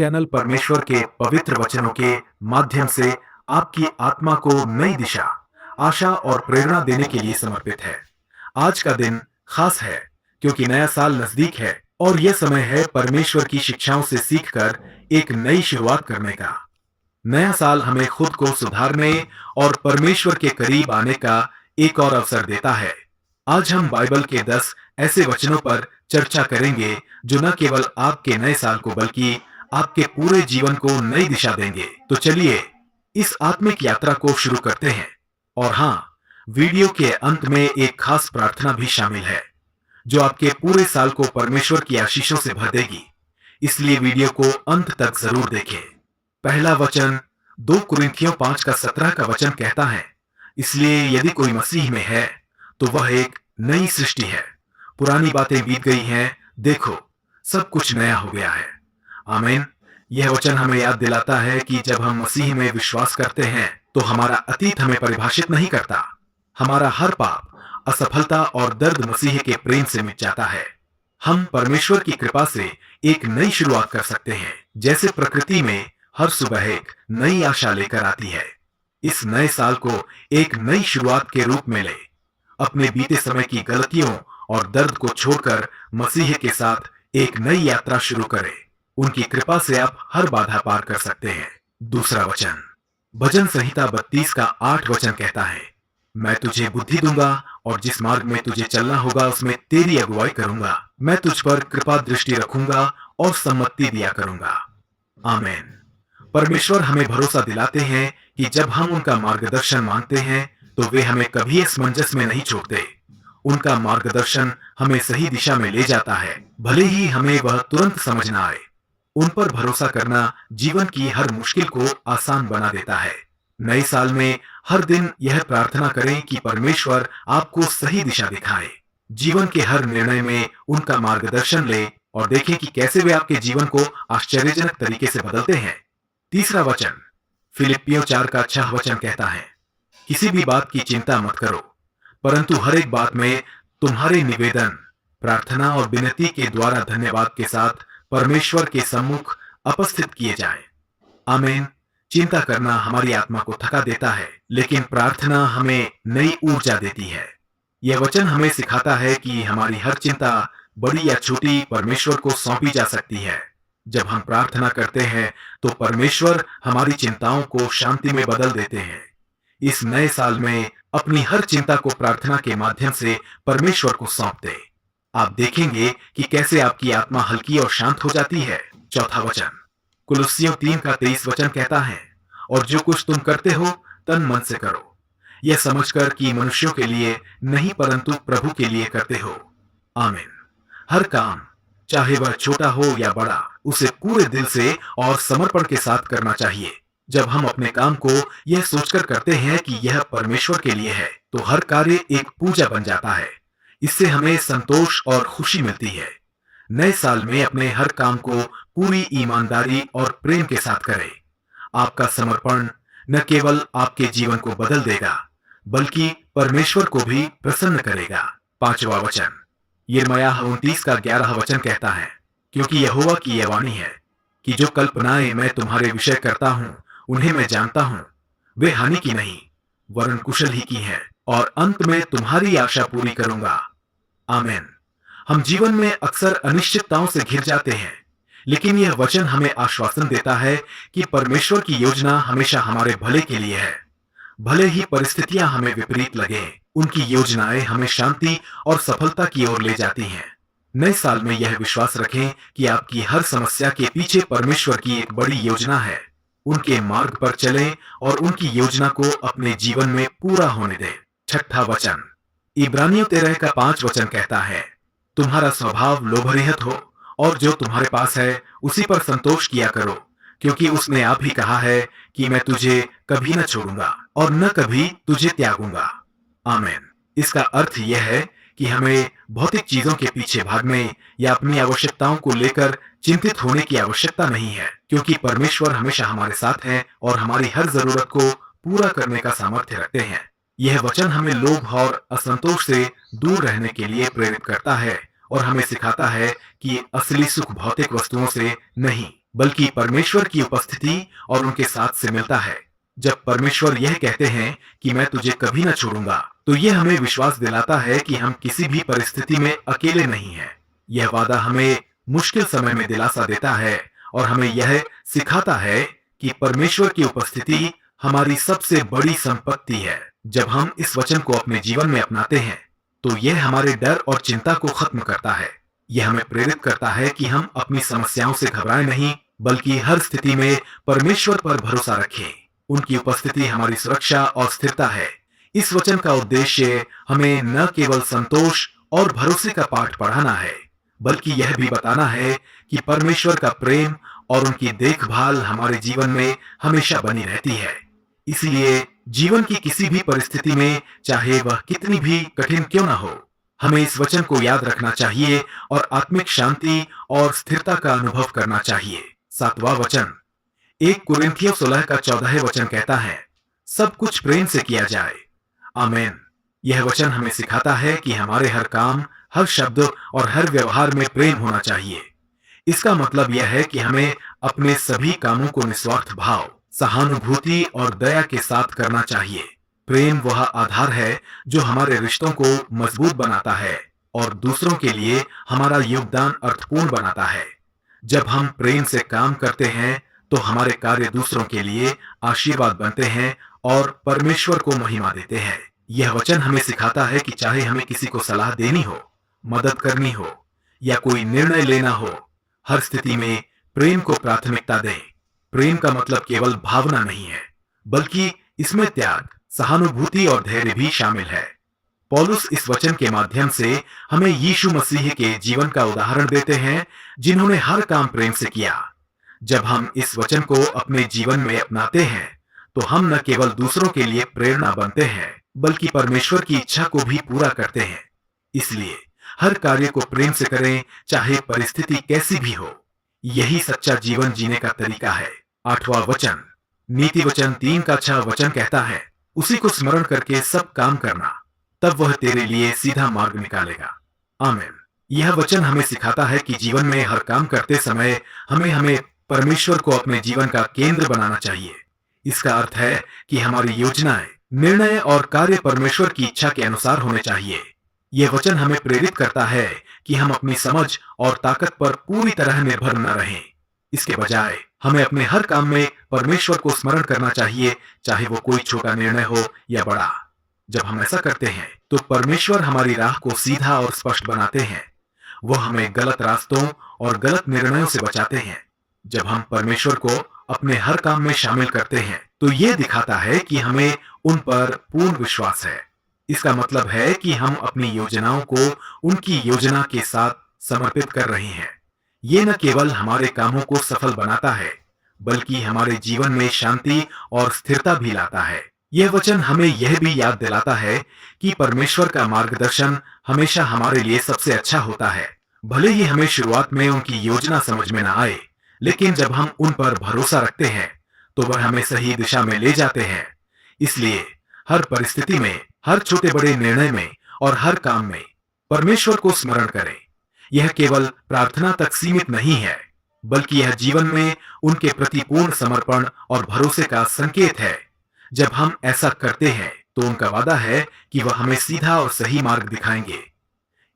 Channel परमेश्वर के पवित्र वचनों के माध्यम से आपकी आत्मा को नई दिशा, आशा और प्रेरणा देने के लिए समर्पित है। आज का दिन खास है क्योंकि नया साल नजदीक है और यह समय है परमेश्वर की शिक्षाओं से सीखकर एक नई शुरुआत करने का। नया साल हमें खुद को सुधारने और परमेश्वर के करीब आने का एक और अवसर देता है। आज हम बाइबल के 10 ऐसे वचनों पर चर्चा करेंगे जो न केवल आपके नए साल को बल्कि आपके पूरे जीवन को नई दिशा देंगे। तो चलिए इस आत्मिक यात्रा को शुरू करते हैं। और हाँ, वीडियो के अंत में एक खास प्रार्थना भी शामिल है जो आपके पूरे साल को परमेश्वर की आशीषों से भर देगी। इसलिए वीडियो को अंत तक जरूर देखें। पहला वचन 2 कुरिन्थियों 5:17 का वचन कहता है, इसलिए यदि कोई मसीह में है तो वह एक नई सृष्टि है, पुरानी बातें बीत गई हैं, देखो सब कुछ नया हो गया है। आमीन। यह वचन हमें याद दिलाता है कि जब हम मसीह में विश्वास करते हैं तो हमारा अतीत हमें परिभाषित नहीं करता। हमारा हर पाप, असफलता और दर्द मसीह के प्रेम से मिट जाता है। हम परमेश्वर की कृपा से एक नई शुरुआत कर सकते हैं, जैसे प्रकृति में हर सुबह एक नई आशा लेकर आती है। इस नए साल को एक नई शुरुआत के रूप में ले। अपने बीते समय की गलतियों और दर्द को छोड़कर मसीह के साथ एक नई यात्रा शुरू करें। उनकी कृपा से आप हर बाधा पार कर सकते हैं। दूसरा वचन भजन संहिता 32 का 8 वचन कहता है, मैं तुझे बुद्धि दूंगा और जिस मार्ग में तुझे चलना होगा उसमें तेरी अगुवाई करूंगा। मैं तुझ पर कृपा दृष्टि रखूंगा और सम्मति दिया करूंगा। आमीन। परमेश्वर हमें भरोसा दिलाते हैं कि जब हम उनका मार्गदर्शन मांगते हैं तो वे हमें कभी असमंजस में नहीं छोड़ते। उनका मार्गदर्शन हमें सही दिशा में ले जाता है, भले ही हमें वह तुरंत समझ न आए। उन पर भरोसा करना जीवन की हर मुश्किल को आसान बना देता है। नए साल में हर दिन यह प्रार्थना करें कि परमेश्वर आपको सही दिशा दिखाए। जीवन के हर निर्णय में उनका मार्गदर्शन ले और देखें कि कैसे वे आपके जीवन को आश्चर्यजनक तरीके से बदलते हैं। तीसरा वचन फिलिप्पियों 4 का 6 वचन कहता है, किसी भी बात की चिंता मत करो, परंतु हर एक बात में तुम्हारे निवेदन, प्रार्थना और विनती के द्वारा धन्यवाद के साथ परमेश्वर के सम्मुख उपस्थित किए जाएं। आमीन। चिंता करना हमारी आत्मा को थका देता है, लेकिन प्रार्थना हमें नई ऊर्जा देती है। यह वचन हमें सिखाता है कि हमारी हर चिंता, बड़ी या छोटी, परमेश्वर को सौंपी जा सकती है। जब हम प्रार्थना करते हैं तो परमेश्वर हमारी चिंताओं को शांति में बदल देते हैं। इस नए साल में अपनी हर चिंता को प्रार्थना के माध्यम से परमेश्वर को सौंप दें। आप देखेंगे कि कैसे आपकी आत्मा हल्की और शांत हो जाती है। चौथा वचन कुलुस्सियों 3 का 23 वचन कहता है, और जो कुछ तुम करते हो तन मन से करो, यह समझकर कि मनुष्यों के लिए नहीं परंतु प्रभु के लिए करते हो। आमीन। हर काम, चाहे वह छोटा हो या बड़ा, उसे पूरे दिल से और समर्पण के साथ करना चाहिए। जब हम अपने काम को यह सोचकर करते हैं कि यह परमेश्वर के लिए है तो हर कार्य एक पूजा बन जाता है। इससे हमें संतोष और खुशी मिलती है। नए साल में अपने हर काम को पूरी ईमानदारी और प्रेम के साथ करें। आपका समर्पण न केवल आपके जीवन को बदल देगा बल्कि परमेश्वर को भी प्रसन्न करेगा। पांचवा वचन यिर्मयाह 29 का 11 वचन कहता है, क्योंकि यहोवा की यह वाणी है कि जो कल्पनाएं मैं तुम्हारे विषय करता हूं उन्हें मैं जानता हूं, वे हानि की नहीं वरन कुशल ही की हैं, और अंत में तुम्हारी आशा पूरी करूंगा। आमीन। हम जीवन में अक्सर अनिश्चितताओं से घिर जाते हैं, लेकिन यह वचन हमें आश्वासन देता है कि परमेश्वर की योजना हमेशा हमारे भले के लिए है। भले ही परिस्थितियां हमें विपरीत लगे, उनकी योजनाएं हमें शांति और सफलता की ओर ले जाती हैं। नए साल में यह विश्वास रखें कि आपकी हर समस्या के पीछे परमेश्वर की एक बड़ी योजना है। उनके मार्ग पर चलें और उनकी योजना को अपने जीवन में पूरा होने दें। छठा वचन इब्रानियों 13 का 5 वचन कहता है, तुम्हारा स्वभाव लोभरहित हो और जो तुम्हारे पास है उसी पर संतोष किया करो, क्योंकि उसने आप ही कहा है कि मैं तुझे कभी न छोड़ूंगा और न कभी तुझे त्यागूंगा। आमीन। इसका अर्थ यह है कि हमें भौतिक चीजों के पीछे भागने या अपनी आवश्यकताओं को लेकर चिंतित होने की आवश्यकता नहीं है, क्योंकि परमेश्वर हमेशा हमारे साथ है और हमारी हर जरूरत को पूरा करने का सामर्थ्य रखते हैं। यह वचन हमें लोभ और असंतोष से दूर रहने के लिए प्रेरित करता है और हमें सिखाता है कि असली सुख भौतिक वस्तुओं से नहीं बल्कि परमेश्वर की उपस्थिति और उनके साथ से मिलता है। जब परमेश्वर यह कहते हैं कि मैं तुझे कभी न छोड़ूंगा, तो यह हमें विश्वास दिलाता है कि हम किसी भी परिस्थिति में अकेले नहीं हैं। यह वादा हमें मुश्किल समय में दिलासा देता है और हमें यह सिखाता है कि परमेश्वर की उपस्थिति हमारी सबसे बड़ी संपत्ति है। जब हम इस वचन को अपने जीवन में अपनाते हैं, तो यह हमारे डर और चिंता को खत्म करता है। यह हमें प्रेरित करता है कि हम अपनी समस्याओं से घबराएं नहीं, बल्कि हर स्थिति में परमेश्वर पर भरोसा रखें। उनकी उपस्थिति हमारी सुरक्षा और स्थिरता है। इस वचन का उद्देश्य हमें न केवल संतोष और भरोसे का पाठ पढ़ाना है, बल्कि यह भी बताना है कि परमेश्वर का प्रेम और उनकी देखभाल हमारे जीवन में हमेशा बनी रहती है। इसलिए जीवन की किसी भी परिस्थिति में, चाहे वह कितनी भी कठिन क्यों न हो, हमें इस वचन को याद रखना चाहिए और आत्मिक शांति और स्थिरता का अनुभव करना चाहिए। 7वां वचन 1 कुरिन्थियों 16 का 14 वचन कहता है, सब कुछ प्रेम से किया जाए। आमीन। यह वचन हमें सिखाता है कि हमारे हर काम, हर शब्द और हर व्यवहार में प्रेम होना चाहिए। इसका मतलब यह है कि हमें अपने सभी कामों को निस्वार्थ भाव, सहानुभूति और दया के साथ करना चाहिए। प्रेम वह आधार है जो हमारे रिश्तों को मजबूत बनाता है और दूसरों के लिए हमारा योगदान अर्थपूर्ण बनाता है। जब हम प्रेम से काम करते हैं, तो हमारे कार्य दूसरों के लिए आशीर्वाद बनते हैं और परमेश्वर को महिमा देते हैं। यह वचन हमें सिखाता है कि चाहे हमें किसी को सलाह देनी हो, मदद करनी हो या कोई निर्णय लेना हो, हर स्थिति में प्रेम को प्राथमिकता दें। प्रेम का मतलब केवल भावना नहीं है, बल्कि इसमें त्याग, सहानुभूति और धैर्य भी शामिल है। पौलुस इस वचन के माध्यम से हमें यीशु मसीह के जीवन का उदाहरण देते हैं, जिन्होंने हर काम प्रेम से किया। जब हम इस वचन को अपने जीवन में अपनाते हैं, तो हम न केवल दूसरों के लिए प्रेरणा बनते हैं, बल्कि परमेश्वर की इच्छा को भी पूरा करते हैं। इसलिए हर कार्य को प्रेम से करें, चाहे परिस्थिति कैसी भी हो। यही सच्चा जीवन जीने का तरीका है। 8वां वचन नीति वचन 3 का 6 वचन कहता है, उसी को स्मरण करके सब काम करना, तब वह तेरे लिए सीधा मार्ग निकालेगा। आमीन। यह वचन हमें सिखाता है कि जीवन में हर काम करते समय हमें परमेश्वर को अपने जीवन का केंद्र बनाना चाहिए। इसका अर्थ है कि हमारी योजनाएं, निर्णय और कार्य परमेश्वर की इच्छा के अनुसार होने चाहिए। यह वचन हमें प्रेरित करता है कि हम अपनी समझ और ताकत पर पूरी तरह निर्भर न रहें। इसके बजाय हमें अपने हर काम में परमेश्वर को स्मरण करना चाहिए, चाहे वो कोई छोटा निर्णय हो या बड़ा। जब हम ऐसा करते हैं, तो परमेश्वर हमारी राह को सीधा और स्पष्ट बनाते हैं। वो हमें गलत रास्तों और गलत निर्णयों से बचाते हैं। जब हम परमेश्वर को अपने हर काम में शामिल करते हैं, तो ये दिखाता है कि हमें उन पर पूर्ण विश्वास है। इसका मतलब है कि हम अपनी योजनाओं को उनकी योजना के साथ समर्पित कर रहे हैं। ये न केवल हमारे कामों को सफल बनाता है, बल्कि हमारे जीवन में शांति और स्थिरता भी लाता है। यह वचन हमें यह भी याद दिलाता है कि परमेश्वर का मार्गदर्शन हमेशा हमारे लिए सबसे अच्छा होता है। भले ही हमें शुरुआत में उनकी योजना समझ में न आए, लेकिन जब हम उन पर भरोसा रखते हैं, तो वह हमें सही दिशा में ले जाते हैं। इसलिए हर परिस्थिति में, हर छोटे बड़े निर्णय में और हर काम में परमेश्वर को स्मरण करें। यह केवल प्रार्थना तक सीमित नहीं है, बल्कि यह जीवन में उनके प्रति पूर्ण समर्पण और भरोसे का संकेत है। जब हम ऐसा करते हैं, तो उनका वादा है कि वह हमें सीधा और सही मार्ग दिखाएंगे।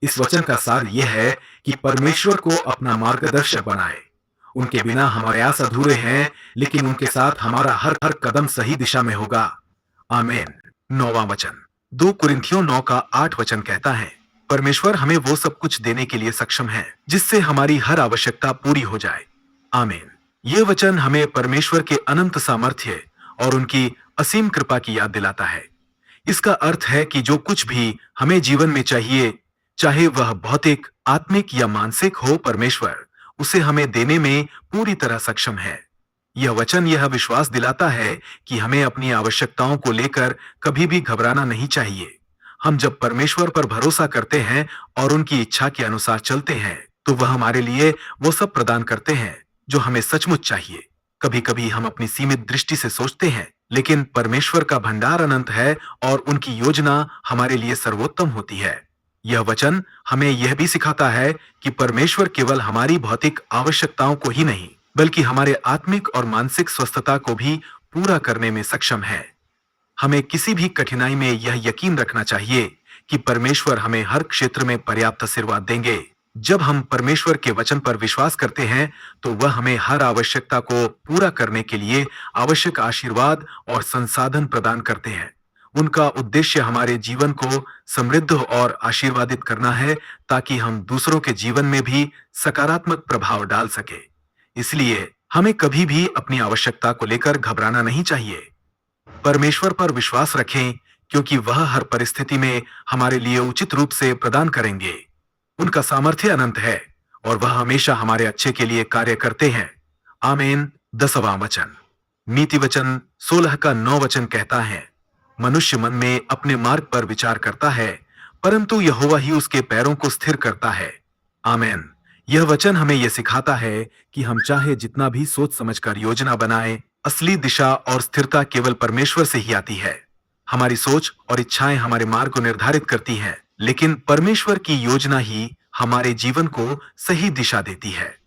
इस वचन का सार यह है कि परमेश्वर को अपना मार्गदर्शक बनाए। उनके बिना हमारे आस अधूरे हैं, लेकिन उनके साथ हमारा हर हर कदम सही दिशा में होगा। आमीन। 9वां वचन 2 कुरिन्थियों 9 का 8 वचन कहता है, परमेश्वर हमें वो सब कुछ देने के लिए सक्षम है, जिससे हमारी हर आवश्यकता पूरी हो जाए। आमीन। यह वचन हमें परमेश्वर के अनंत सामर्थ्य और उनकी असीम कृपा की याद दिलाता है। इसका अर्थ है कि जो कुछ भी हमें जीवन में चाहिए, चाहे वह भौतिक, आत्मिक या मानसिक हो, परमेश्वर उसे हमें देने में पूरी तरह सक्षम है। यह वचन यह विश्वास दिलाता है कि हमें अपनी आवश्यकताओं को लेकर कभी भी घबराना नहीं चाहिए। हम जब परमेश्वर पर भरोसा करते हैं और उनकी इच्छा के अनुसार चलते हैं, तो वह हमारे लिए वो सब प्रदान करते हैं जो हमें सचमुच चाहिए। कभी कभी हम अपनी सीमित दृष्टि से सोचते हैं, लेकिन परमेश्वर का भंडार अनंत है और उनकी योजना हमारे लिए सर्वोत्तम होती है। यह वचन हमें यह भी सिखाता है कि परमेश्वर केवल हमारी भौतिक आवश्यकताओं को ही नहीं, बल्कि हमारे आत्मिक और मानसिक स्वस्थता को भी पूरा करने में सक्षम है। हमें किसी भी कठिनाई में यह यकीन रखना चाहिए कि परमेश्वर हमें हर क्षेत्र में पर्याप्त आशीर्वाद देंगे। जब हम परमेश्वर के वचन पर विश्वास करते हैं, तो वह हमें हर आवश्यकता को पूरा करने के लिए आवश्यक आशीर्वाद और संसाधन प्रदान करते हैं। उनका उद्देश्य हमारे जीवन को समृद्ध और आशीर्वादित करना है, ताकि हम दूसरों के जीवन में भी सकारात्मक प्रभाव डाल सके। इसलिए हमें कभी भी अपनी आवश्यकता को लेकर घबराना नहीं चाहिए। परमेश्वर पर विश्वास रखें, क्योंकि वह हर परिस्थिति में हमारे लिए उचित रूप से प्रदान करेंगे। उनका सामर्थ्य अनंत है और वह हमेशा हमारे अच्छे के लिए कार्य करते हैं। आमीन। 10वां वचन, नीति वचन 16 का 9 वचन कहता है, मनुष्य मन में अपने मार्ग पर विचार करता है, परंतु यहोवा ही उसके पैरों को स्थिर करता है। आमीन। यह वचन हमें यह सिखाता है कि हम चाहे जितना भी सोच समझकर योजना बनाएं, असली दिशा और स्थिरता केवल परमेश्वर से ही आती है। हमारी सोच और इच्छाएं हमारे मार्ग को निर्धारित करती हैं, लेकिन परमेश्वर की योजना ही हमारे जीवन को सही दिशा देती है।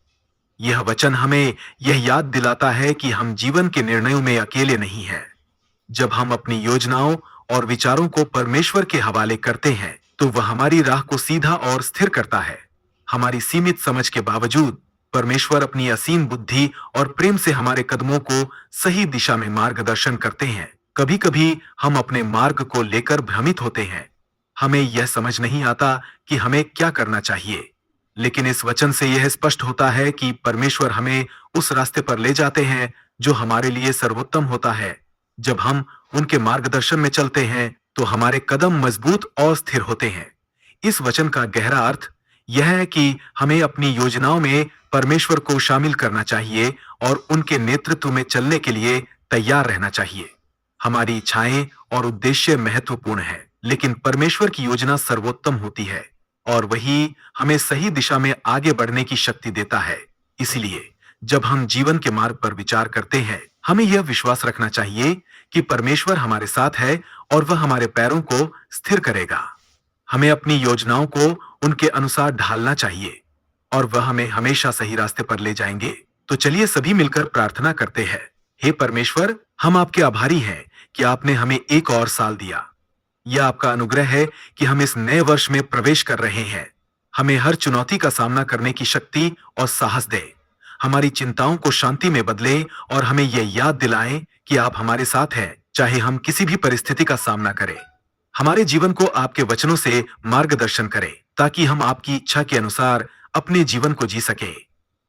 यह वचन हमें यह याद दिलाता है कि हम जीवन के निर्णयों में अकेले नहीं हैं। जब हम अपनी योजनाओं और विचारों को परमेश्वर के हवाले करते हैं, तो वह हमारी राह को सीधा और स्थिर करता है। हमारी सीमित समझ के बावजूद परमेश्वर अपनी असीम बुद्धि और प्रेम से हमारे कदमों को सही दिशा में मार्गदर्शन करते हैं। कभी-कभी हम अपने मार्ग को लेकर भ्रमित होते हैं। हमें यह समझ नहीं आता कि हमें क्या करना चाहिए। लेकिन इस वचन से यह स्पष्ट होता है कि परमेश्वर हमें उस रास्ते पर ले जाते हैं जो हमारे लिए सर्वोत्तम होता है। जब हम उनके मार्गदर्शन में चलते हैं, तो हमारे कदम मजबूत और स्थिर होते हैं। इस वचन का गहरा अर्थ यह है कि हमें अपनी योजनाओं में परमेश्वर को शामिल करना चाहिए और उनके नेतृत्व में चलने के लिए तैयार रहना चाहिए। हमारी इच्छाएं और उद्देश्य महत्वपूर्ण है, लेकिन परमेश्वर की योजना सर्वोत्तम होती है और वही हमें सही दिशा में आगे बढ़ने की शक्ति देता है। इसलिए जब हम जीवन के मार्ग पर विचार करते हैं, हमें यह विश्वास रखना चाहिए कि परमेश्वर हमारे साथ है और वह हमारे पैरों को स्थिर करेगा। हमें अपनी योजनाओं को उनके अनुसार ढालना चाहिए और वह हमें हमेशा सही रास्ते पर ले जाएंगे। तो चलिए सभी मिलकर प्रार्थना करते हैं। हे परमेश्वर, हम आपके आभारी हैं कि आपने हमें एक और साल दिया। यह आपका अनुग्रह है कि हम इस नए वर्ष में प्रवेश कर रहे हैं। हमें हर चुनौती का सामना करने की शक्ति और साहस दे। हमारी चिंताओं को शांति में बदले और हमें यह याद दिलाएं कि आप हमारे साथ हैं, चाहे हम किसी भी परिस्थिति का सामना करें। हमारे जीवन को आपके वचनों से मार्गदर्शन करें, ताकि हम आपकी इच्छा के अनुसार अपने जीवन को जी सके।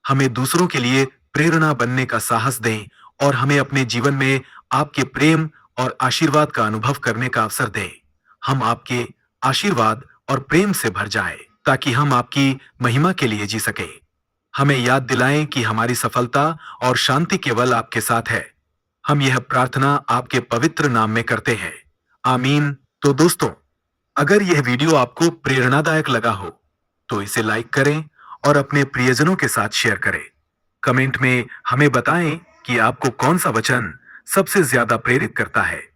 हमें दूसरों के लिए प्रेरणा बनने का साहस दें और हमें अपने जीवन में आपके प्रेम और आशीर्वाद का अनुभव करने का अवसर दें। हम आपके आशीर्वाद और प्रेम से भर जाएं, ताकि हम आपकी महिमा के लिए जी सके। हमें याद दिलाएं कि हमारी सफलता और शांति केवल आपके साथ है। हम यह प्रार्थना आपके पवित्र नाम में करते हैं। आमीन। तो दोस्तों, अगर यह वीडियो आपको प्रेरणादायक लगा हो, तो इसे लाइक करें और अपने प्रियजनों के साथ शेयर करें। कमेंट में हमें बताएं कि आपको कौन सा वचन सबसे ज्यादा प्रेरित करता है।